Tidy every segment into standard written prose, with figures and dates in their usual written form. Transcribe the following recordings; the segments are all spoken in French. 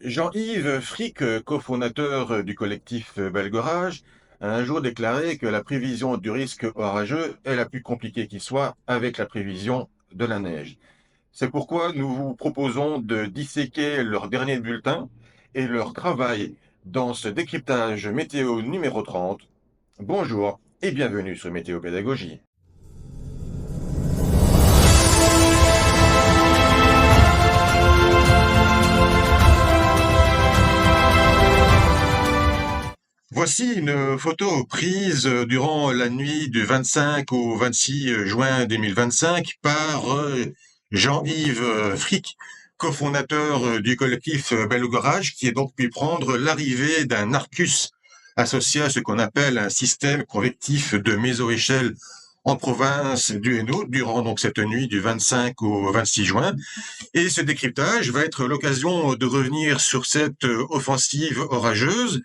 Jean-Yves Frick, cofondateur du collectif Belgorage, a un jour déclaré que la prévision du risque orageux est la plus compliquée qui soit avec la prévision de la neige. C'est pourquoi nous vous proposons de disséquer leur dernier bulletin et leur travail dans ce décryptage météo numéro 30. Bonjour et bienvenue sur Météo Pédagogie. Voici une photo prise durant la nuit du 25 au 26 juin 2025 par Jean-Yves Frick, cofondateur du collectif Belgorage, qui a donc pu prendre l'arrivée d'un Arcus associé à ce qu'on appelle un système convectif de mésoéchelle en province du Hainaut durant donc cette nuit du 25 au 26 juin. Et ce décryptage va être l'occasion de revenir sur cette offensive orageuse,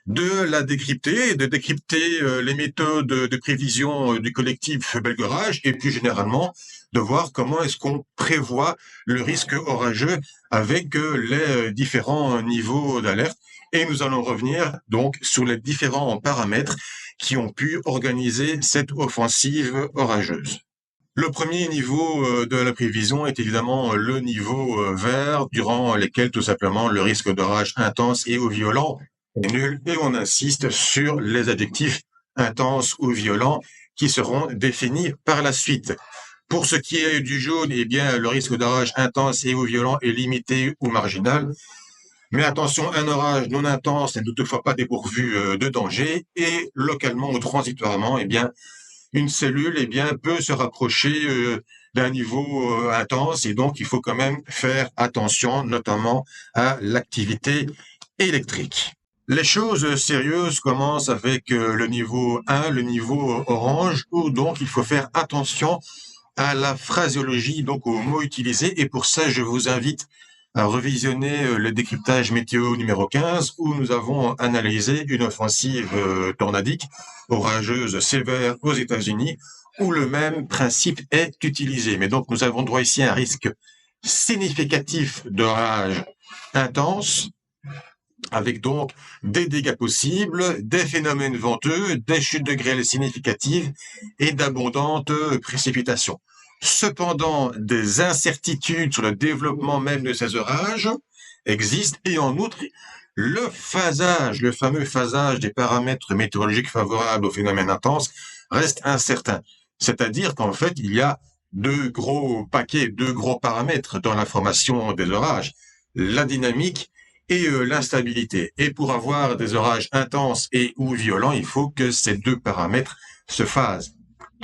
de la décrypter, de décrypter les méthodes de prévision du collectif Belgorage et plus généralement de voir comment est-ce qu'on prévoit le risque orageux avec les différents niveaux d'alerte. Et nous allons revenir donc sur les différents paramètres qui ont pu organiser cette offensive orageuse. Le premier niveau de la prévision est évidemment le niveau vert, durant lequel tout simplement le risque d'orage intense et ou violent est nul, et on insiste sur les adjectifs intenses ou violents qui seront définis par la suite. Pour ce qui est du jaune, eh bien, le risque d'orage intense et ou violent est limité ou marginal. Mais attention, un orage non intense n'est toutefois pas dépourvu de danger, et localement ou transitoirement, eh bien, une cellule eh bien, peut se rapprocher d'un niveau intense, et donc il faut quand même faire attention, notamment à l'activité électrique. Les choses sérieuses commencent avec le niveau 1, le niveau orange, où donc il faut faire attention à la phraséologie, donc aux mots utilisés, et pour ça je vous invite à revisionner le décryptage météo numéro 15, où nous avons analysé une offensive tornadique, orageuse sévère aux États-Unis, où le même principe est utilisé. Mais donc nous avons droit ici à un risque significatif d'orage intense, avec donc des dégâts possibles, des phénomènes venteux, des chutes de grêle significatives et d'abondantes précipitations. Cependant, des incertitudes sur le développement même de ces orages existent, et en outre, le phasage, le fameux phasage des paramètres météorologiques favorables aux phénomènes intenses reste incertain. C'est-à-dire qu'en fait, il y a deux gros paquets, deux gros paramètres dans la formation des orages. La dynamique et l'instabilité. Et pour avoir des orages intenses et ou violents, il faut que ces deux paramètres se phasent,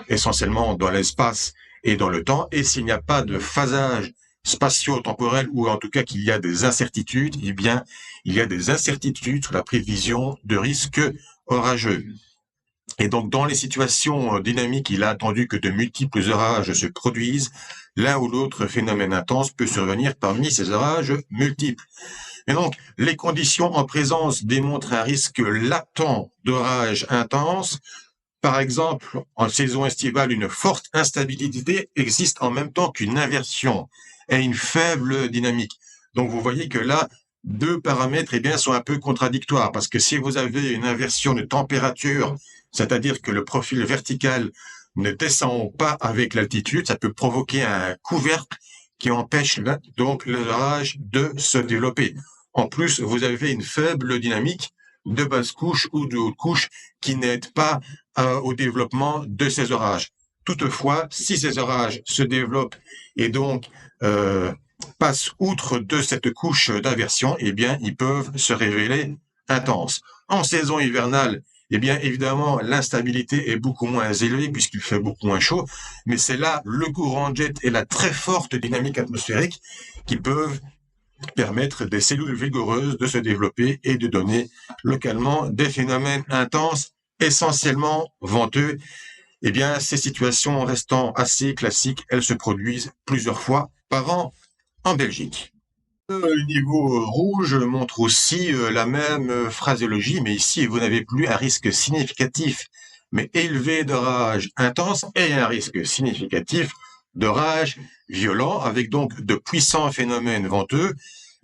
essentiellement dans l'espace et dans le temps. Et s'il n'y a pas de phasage spatio-temporel, ou en tout cas qu'il y a des incertitudes, eh bien, il y a des incertitudes sur la prévision de risques orageux. Et donc, dans les situations dynamiques, il a attendu que de multiples orages se produisent. L'un ou l'autre phénomène intense peut survenir parmi ces orages multiples. Et donc, les conditions en présence démontrent un risque latent d'orage intense. Par exemple, en saison estivale, une forte instabilité existe en même temps qu'une inversion et une faible dynamique. Donc, vous voyez que là, deux paramètres sont un peu contradictoires, parce que si vous avez une inversion de température, c'est-à-dire que le profil vertical ne descend pas avec l'altitude, ça peut provoquer un couvercle qui empêche donc l'orage de se développer. En plus, vous avez une faible dynamique de basse couche ou de haute couche qui n'aide pas au développement de ces orages. Toutefois, si ces orages se développent et donc passent outre de cette couche d'inversion, eh bien, ils peuvent se révéler intenses. En saison hivernale, eh bien, évidemment, l'instabilité est beaucoup moins élevée puisqu'il fait beaucoup moins chaud, mais c'est là le courant de jet et la très forte dynamique atmosphérique qui peuvent permettre des cellules vigoureuses de se développer et de donner localement des phénomènes intenses, essentiellement venteux. Eh bien, ces situations restant assez classiques, elles se produisent plusieurs fois par an en Belgique. Le niveau rouge montre aussi la même phraséologie, mais ici, vous n'avez plus un risque significatif, mais élevé d'orage intense, et un risque significatif d'orage violent, avec donc de puissants phénomènes venteux.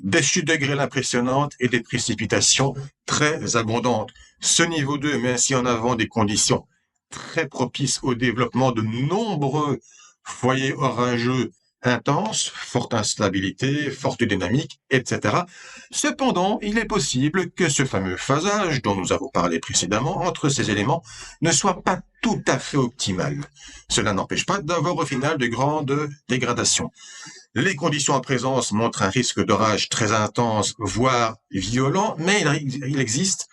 des chutes de grêle impressionnantes et des précipitations très abondantes. Ce niveau 2 met ainsi en avant des conditions très propices au développement de nombreux foyers orageux intenses, forte instabilité, forte dynamique, etc. Cependant, il est possible que ce fameux phasage dont nous avons parlé précédemment entre ces éléments ne soit pas tout à fait optimal. Cela n'empêche pas d'avoir au final de grandes dégradations. Les conditions en présence montrent un risque d'orage très intense, voire violent, mais il existe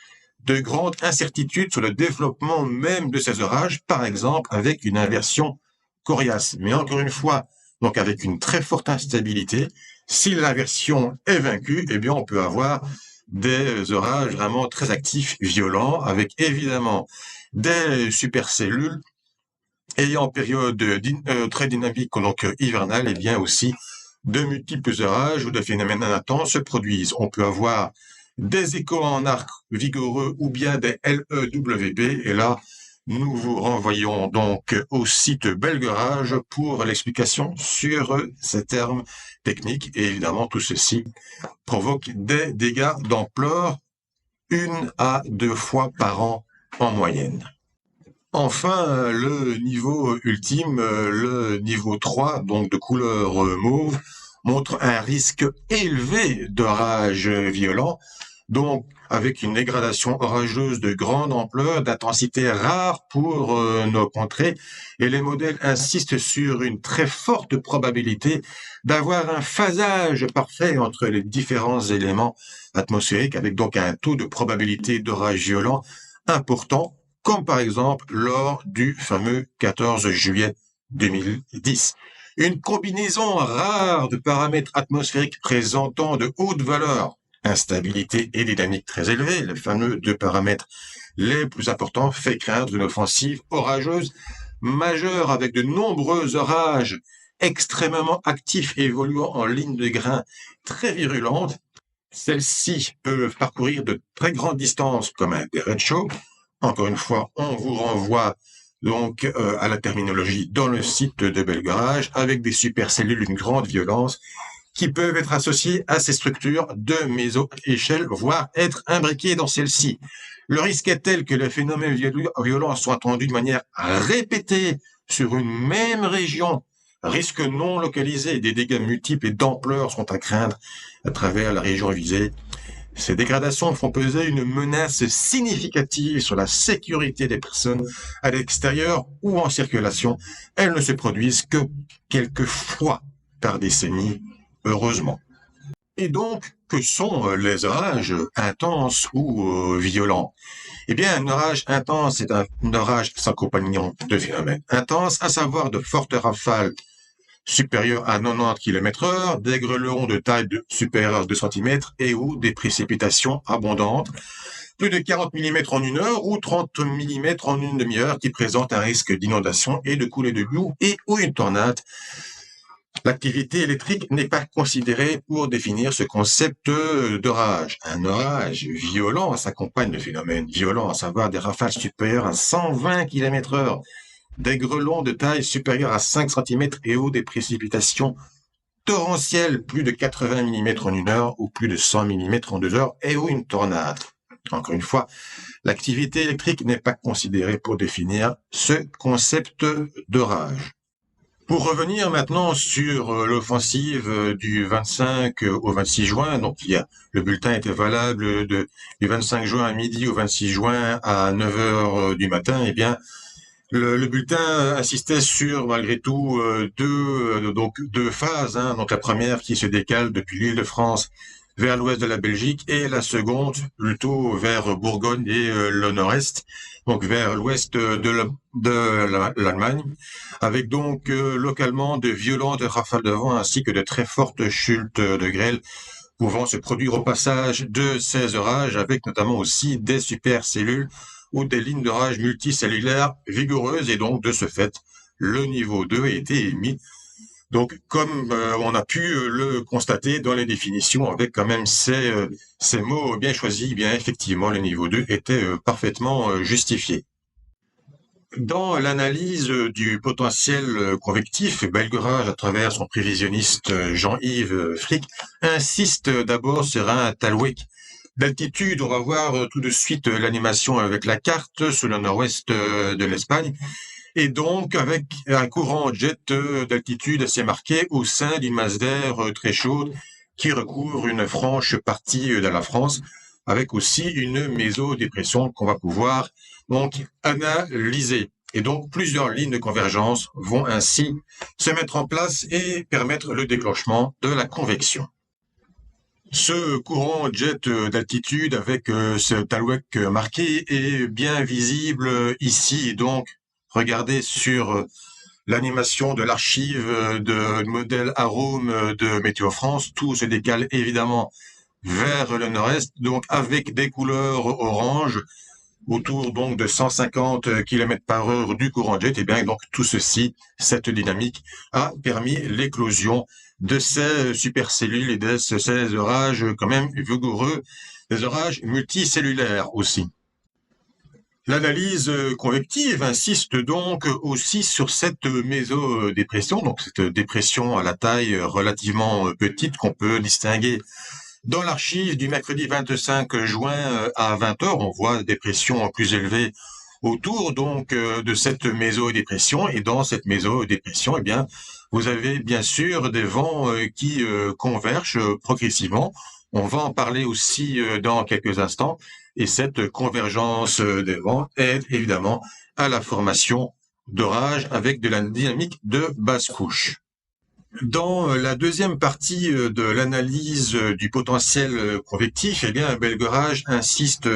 de grandes incertitudes sur le développement même de ces orages, par exemple avec une inversion coriace. Mais encore une fois, donc avec une très forte instabilité, si l'inversion est vaincue, eh bien on peut avoir des orages vraiment très actifs, violents, avec évidemment des supercellules ayant période très dynamique, donc hivernale, et bien aussi de multiples orages ou de phénomènes intenses se produisent. On peut avoir des échos en arc vigoureux ou bien des LEWP, et là, nous vous renvoyons donc au site Belgorage pour l'explication sur ces termes techniques, et évidemment, tout ceci provoque des dégâts d'ampleur 1 à 2 fois par an en moyenne. Enfin, le niveau ultime, le niveau 3, donc de couleur mauve, montre un risque élevé d'orage violent, donc avec une dégradation orageuse de grande ampleur, d'intensité rare pour nos contrées, et les modèles insistent sur une très forte probabilité d'avoir un phasage parfait entre les différents éléments atmosphériques, avec donc un taux de probabilité d'orage violent important, comme par exemple lors du fameux 14 juillet 2010. Une combinaison rare de paramètres atmosphériques présentant de hautes valeurs, instabilité et dynamique très élevée, les fameux 2 paramètres les plus importants, fait craindre une offensive orageuse majeure avec de nombreux orages extrêmement actifs et évoluant en ligne de grain très virulente. Celles-ci peuvent parcourir de très grandes distances comme un derecho. Encore une fois, on vous renvoie donc à la terminologie dans le site de Belgorage avec des supercellules d'une grande violence qui peuvent être associées à ces structures de méso-échelle, voire être imbriquées dans celles-ci. Le risque est tel que les phénomènes violents sont attendus de manière répétée sur une même région. Risques non localisés, des dégâts multiples et d'ampleur sont à craindre à travers la région visée. Ces dégradations font peser une menace significative sur la sécurité des personnes à l'extérieur ou en circulation. Elles ne se produisent que quelques fois par décennie, heureusement. Et donc, que sont les orages intenses ou violents? Eh bien, un orage intense est un orage s'accompagnant de phénomènes intenses, à savoir de fortes rafales supérieurs à 90 km/h, des grêlons de taille supérieure à 2 cm et ou des précipitations abondantes, plus de 40 mm en 1 heure ou 30 mm en une demi-heure, qui présentent un risque d'inondation et de coulée de boue et ou une tornade. L'activité électrique n'est pas considérée pour définir ce concept d'orage. Un orage violent s'accompagne de phénomènes violents, à savoir des rafales supérieures à 120 km/h, des grêlons de taille supérieure à 5 cm et ou des précipitations torrentielles, plus de 80 mm en 1 heure ou plus de 100 mm en 2 heures, et ou une tornade. Encore une fois, l'activité électrique n'est pas considérée pour définir ce concept d'orage. Pour revenir maintenant sur l'offensive du 25 au 26 juin, donc le bulletin était valable du 25 juin à midi au 26 juin à 9 heures du matin, eh bien, le bulletin insistait sur, malgré tout, deux phases. Donc la première qui se décale depuis l'île de France vers l'ouest de la Belgique et la seconde plutôt vers Bourgogne et le nord-est, donc vers l'ouest de l'Allemagne, avec donc localement de violentes rafales de vent ainsi que de très fortes chutes de grêle pouvant se produire au passage de ces orages, avec notamment aussi des supercellules ou des lignes d'orage multicellulaires vigoureuses, et donc de ce fait, le niveau 2 a été émis. Donc, comme on a pu le constater dans les définitions, avec quand même ces mots bien choisis, bien effectivement, le niveau 2 était parfaitement justifié. Dans l'analyse du potentiel convectif, Belgorage, à travers son prévisionniste Jean-Yves Frick, insiste d'abord sur un talouek d'altitude. On va voir tout de suite l'animation avec la carte sur le nord-ouest de l'Espagne. Et donc, avec un courant jet d'altitude assez marqué au sein d'une masse d'air très chaude qui recouvre une franche partie de la France, avec aussi une mésodépression qu'on va pouvoir donc analyser. Et donc, plusieurs lignes de convergence vont ainsi se mettre en place et permettre le déclenchement de la convection. Ce courant jet d'altitude avec ce talouek marqué est bien visible ici. Donc, regardez sur l'animation de l'archive de modèle Arome de Météo France. Tout se décale évidemment vers le nord-est, donc avec des couleurs orange autour donc de 150 km par heure du courant jet. Et bien donc tout ceci, cette dynamique a permis l'éclosion de ces supercellules et de ces orages quand même vigoureux, des orages multicellulaires aussi. L'analyse convective insiste donc aussi sur cette mésodépression, donc cette dépression à la taille relativement petite qu'on peut distinguer dans l'archive du mercredi 25 juin à 20 heures. On voit des pressions plus élevées autour donc de cette mésodépression, et dans cette mésodépression, eh bien, vous avez bien sûr des vents qui convergent progressivement. On va en parler aussi dans quelques instants, et cette convergence des vents aide évidemment à la formation d'orages avec de la dynamique de basse couche. Dans la deuxième partie de l'analyse du potentiel convectif, eh bien, Belgorage insiste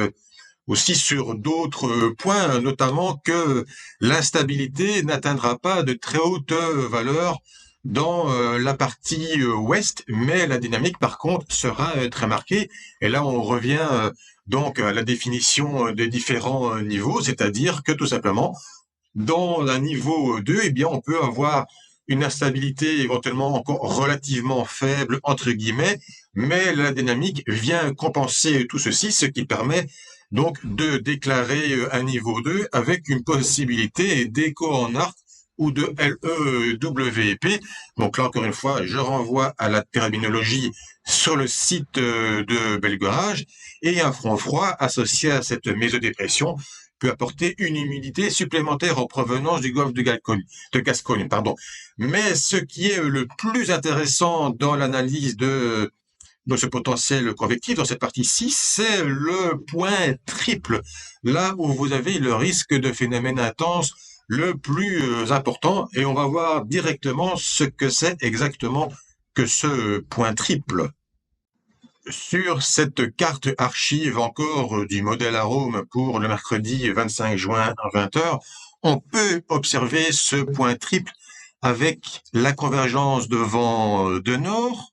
aussi sur d'autres points, notamment que l'instabilité n'atteindra pas de très hautes valeurs dans la partie ouest, mais la dynamique, par contre, sera très marquée. Et là, on revient donc à la définition des différents niveaux, c'est-à-dire que tout simplement, dans un niveau 2, eh bien, on peut avoir une instabilité éventuellement encore relativement faible, entre guillemets, mais la dynamique vient compenser tout ceci, ce qui permet donc de déclarer un niveau 2 avec une possibilité d'écho en arc ou de LEWP. Donc là, encore une fois, je renvoie à la terminologie sur le site de Belgorage, et un front froid associé à cette mésodépression peut apporter une humidité supplémentaire en provenance du golfe de Gascogne. Mais ce qui est le plus intéressant dans l'analyse de ce potentiel convectif, dans cette partie-ci, c'est le point triple, là où vous avez le risque de phénomène intense le plus important, et on va voir directement ce que c'est exactement que ce point triple. Sur cette carte archive encore du modèle Arome pour le mercredi 25 juin à 20 heures, on peut observer ce point triple avec la convergence de vent de nord,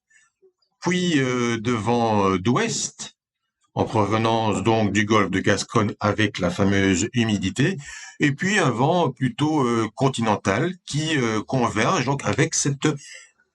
puis de vent d'ouest, en provenance donc du golfe de Gascogne avec la fameuse humidité, et puis un vent plutôt continental qui converge donc avec cette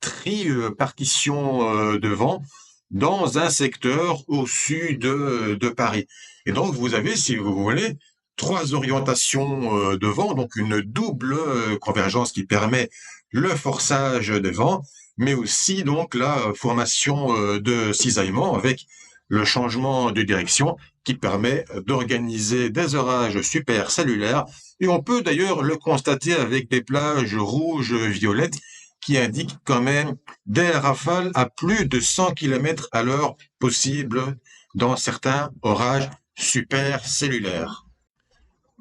tripartition de vent dans un secteur au sud de Paris. Et donc, vous avez, si vous voulez, trois orientations de vent, donc une double convergence qui permet le forçage des vents, mais aussi donc la formation de cisaillement avec le changement de direction qui permet d'organiser des orages supercellulaires. Et on peut d'ailleurs le constater avec des plages rouges-violettes qui indiquent quand même des rafales à plus de 100 km à l'heure possibles dans certains orages supercellulaires.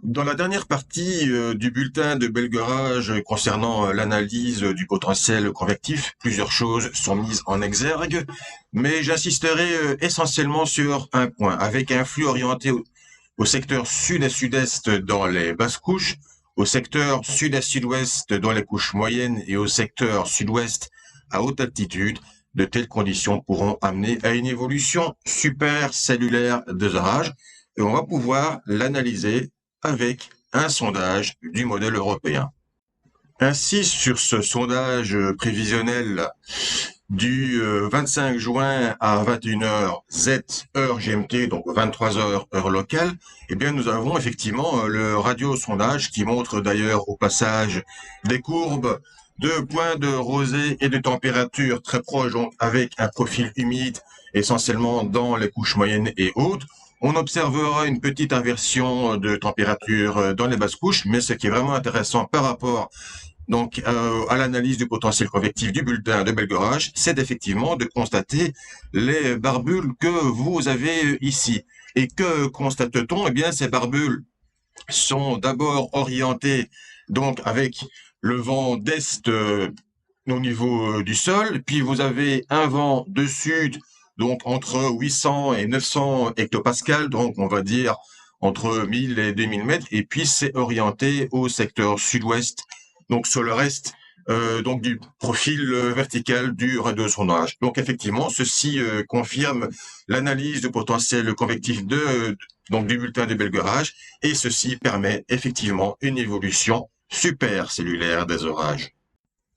Dans la dernière partie du bulletin de Belgorage concernant l'analyse du potentiel convectif, plusieurs choses sont mises en exergue, mais j'insisterai essentiellement sur un point, avec un flux orienté au secteur sud et sud-est dans les basses couches, au secteur sud-est-sud-ouest dans les couches moyennes et au secteur sud-ouest à haute altitude. De telles conditions pourront amener à une évolution supercellulaire des orages, et on va pouvoir l'analyser avec un sondage du modèle européen. Ainsi, sur ce sondage prévisionnel du 25 juin à 21h Z, heure GMT, donc 23h, heure locale, eh bien, nous avons effectivement le radio-sondage qui montre d'ailleurs au passage des courbes de points de rosée et de température très proches, donc avec un profil humide essentiellement dans les couches moyennes et hautes. On observera une petite inversion de température dans les basses couches, mais ce qui est vraiment intéressant par rapport à l'analyse du potentiel convectif du bulletin de Belgorage, c'est effectivement de constater les barbules que vous avez ici. Et que constate-t-on? Eh bien, ces barbules sont d'abord orientées donc avec le vent d'est au niveau du sol, puis vous avez un vent de sud, donc entre 800 et 900 hectopascales, donc on va dire entre 1000 et 2000 mètres, et puis c'est orienté au secteur sud-ouest, donc sur le reste donc du profil vertical du radiosondage. Donc effectivement, ceci confirme l'analyse du potentiel convectif donc du bulletin de Belgorage, et ceci permet effectivement une évolution supercellulaire des orages.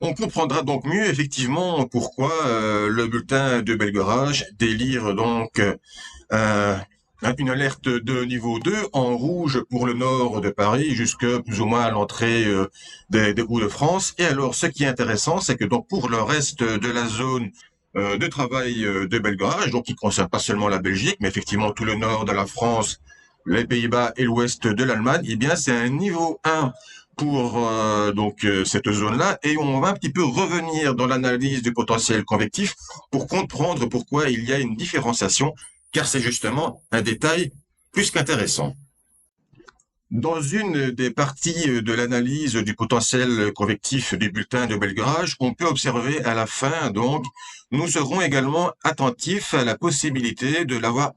On comprendra donc mieux effectivement pourquoi le bulletin de Belgorage délivre donc euh, une alerte de niveau 2 en rouge pour le nord de Paris jusque plus ou moins à l'entrée des Hauts-de-France. Et alors ce qui est intéressant, c'est que donc pour le reste de la zone de travail de Belgorage, donc qui ne concerne pas seulement la Belgique, mais effectivement tout le nord de la France, les Pays-Bas et l'ouest de l'Allemagne, eh bien c'est un niveau 1 pour cette zone-là, et on va un petit peu revenir dans l'analyse du potentiel convectif pour comprendre pourquoi il y a une différenciation, car c'est justement un détail plus qu'intéressant. Dans une des parties de l'analyse du potentiel convectif du bulletin de Belgorage, on peut observer à la fin, donc, nous serons également attentifs à la possibilité de l'avoir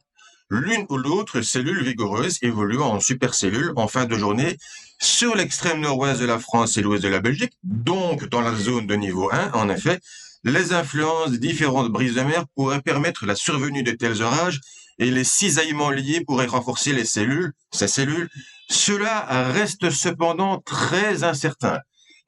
l'une ou l'autre cellule vigoureuse évoluant en supercellule en fin de journée sur l'extrême nord-ouest de la France et l'ouest de la Belgique, donc dans la zone de niveau 1, en effet, les influences des différentes brises de mer pourraient permettre la survenue de tels orages et les cisaillements liés pourraient renforcer ces cellules. Cela reste cependant très incertain.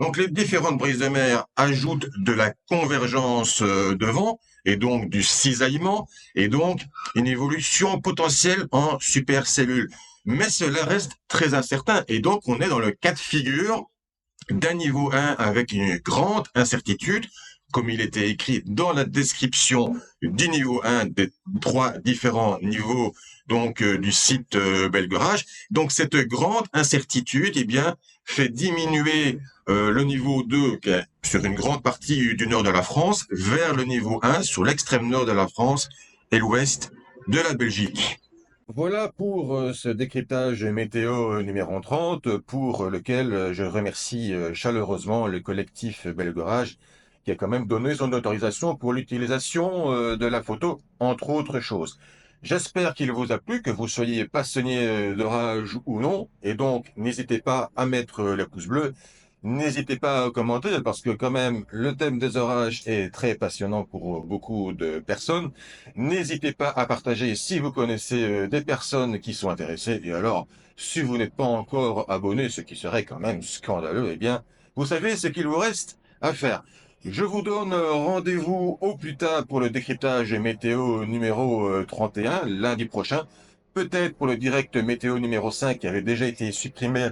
Donc les différentes brises de mer ajoutent de la convergence de vent et donc du cisaillement et donc une évolution potentielle en supercellule. Mais cela reste très incertain et donc on est dans le cas de figure d'un niveau 1 avec une grande incertitude, comme il était écrit dans la description du niveau 1 des trois différents niveaux du site Belgorage. Donc cette grande incertitude eh bien, fait diminuer le niveau 2 qui est sur une grande partie du nord de la France vers le niveau 1 sur l'extrême nord de la France et l'ouest de la Belgique. Voilà pour ce décryptage météo numéro 30, pour lequel je remercie chaleureusement le collectif Belgorage qui a quand même donné son autorisation pour l'utilisation de la photo, entre autres choses. J'espère qu'il vous a plu, que vous soyez passionné d'orage ou non, et donc n'hésitez pas à mettre le pouce bleu. N'hésitez pas à commenter parce que quand même le thème des orages est très passionnant pour beaucoup de personnes. N'hésitez pas à partager si vous connaissez des personnes qui sont intéressées. Et alors, si vous n'êtes pas encore abonné, ce qui serait quand même scandaleux, eh bien, vous savez ce qu'il vous reste à faire. Je vous donne rendez-vous au plus tard pour le décryptage météo numéro 31, lundi prochain. Peut-être pour le direct météo numéro 5 qui avait déjà été supprimé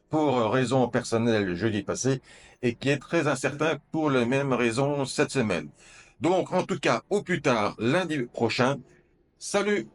pour raison personnelle jeudi passé et qui est très incertain pour les mêmes raisons cette semaine. Donc, en tout cas, au plus tard lundi prochain. Salut!